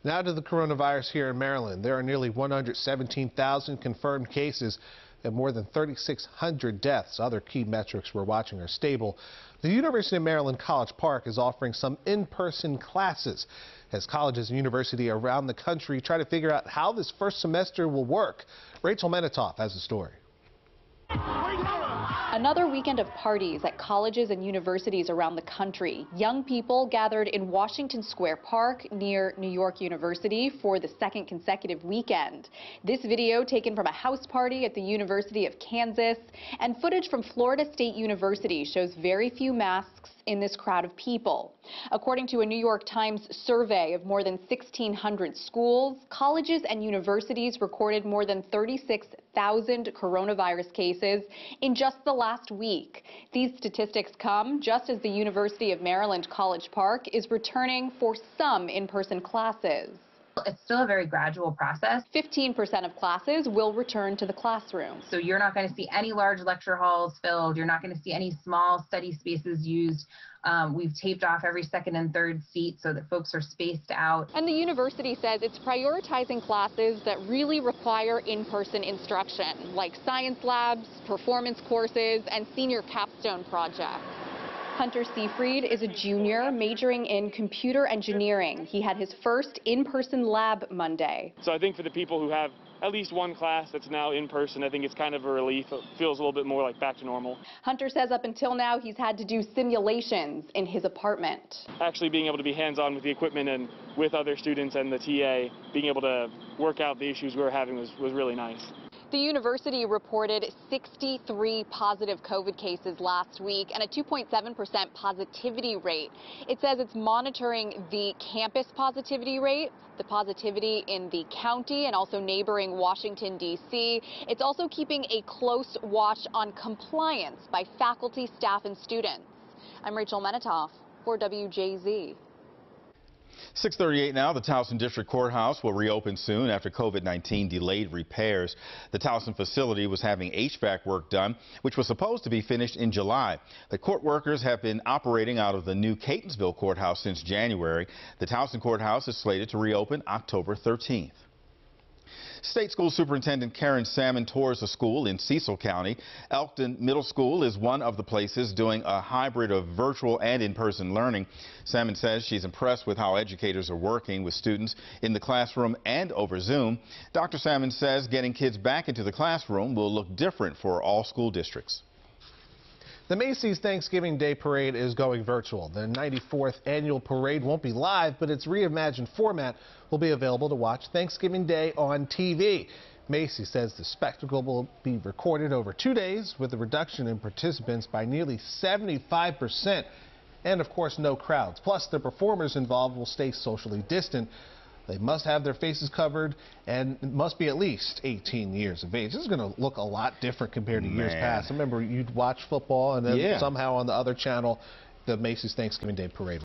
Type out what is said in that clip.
Now to the coronavirus here in Maryland. There are nearly 117,000 confirmed cases and more than 3,600 deaths. Other key metrics we're watching are stable. The University of Maryland College Park is offering some in-person classes as colleges and universities around the country try to figure out how this first semester will work. Rachel Menitoff has the story. Another weekend of parties at colleges and universities around the country. Young people gathered in Washington Square Park near New York University for the second consecutive weekend. This video taken from a house party at the University of Kansas, and footage from Florida State University shows very few masks in this crowd of people. According to a New York Times survey of more than 1,600 schools, colleges and universities recorded more than 36,000 coronavirus cases in just the last week. These statistics come just as the University of Maryland College Park is returning for some in-person classes. It's still a very gradual process. 15% of classes will return to the classroom. So you're not going to see any large lecture halls filled. You're not going to see any small study spaces used. We've taped off every second and third seat so that folks are spaced out. And the university says it's prioritizing classes that really require in-person instruction, like science labs, performance courses, and senior capstone projects. Hunter Seafried is a junior majoring in computer engineering. He had his first in-person lab Monday. So I think for the people who have at least one class that's now in person, I think it's kind of a relief. It feels a little bit more like back to normal. Hunter says up until now he's had to do simulations in his apartment. Actually being able to be hands-on with the equipment and with other students and the TA, being able to work out the issues we were having was really nice. The university reported 63 positive COVID cases last week and a 2.7% positivity rate. It says it's monitoring the campus positivity rate, the positivity in the county and also neighboring Washington, D.C. It's also keeping a close watch on compliance by faculty, staff, and students. I'm Rachel Menitoff for WJZ. 6:38 now. The Towson District Courthouse will reopen soon after COVID-19 delayed repairs. The Towson facility was having HVAC work done, which was supposed to be finished in July. The court workers have been operating out of the new Catonsville Courthouse since January. The Towson Courthouse is slated to reopen October 13th. State School Superintendent Karen Salmon tours a school in Cecil County. Elkton Middle School is one of the places doing a hybrid of virtual and in-person learning. Salmon says she's impressed with how educators are working with students in the classroom and over Zoom. Dr. Salmon says getting kids back into the classroom will look different for all school districts. The Macys Thanksgiving Day Parade is going virtual. The 94th annual parade won't be live, but its reimagined format will be available to watch Thanksgiving Day on TV. Macys says the spectacle will be recorded over 2 days with a reduction in participants by nearly 75%. And, of course, no crowds. Plus, the performers involved will stay socially distant. They must have their faces covered and must be at least 18 years of age. This is going to look a lot different compared to years past. I remember you'd watch football and then somehow on the other channel, the Macys Thanksgiving Day Parade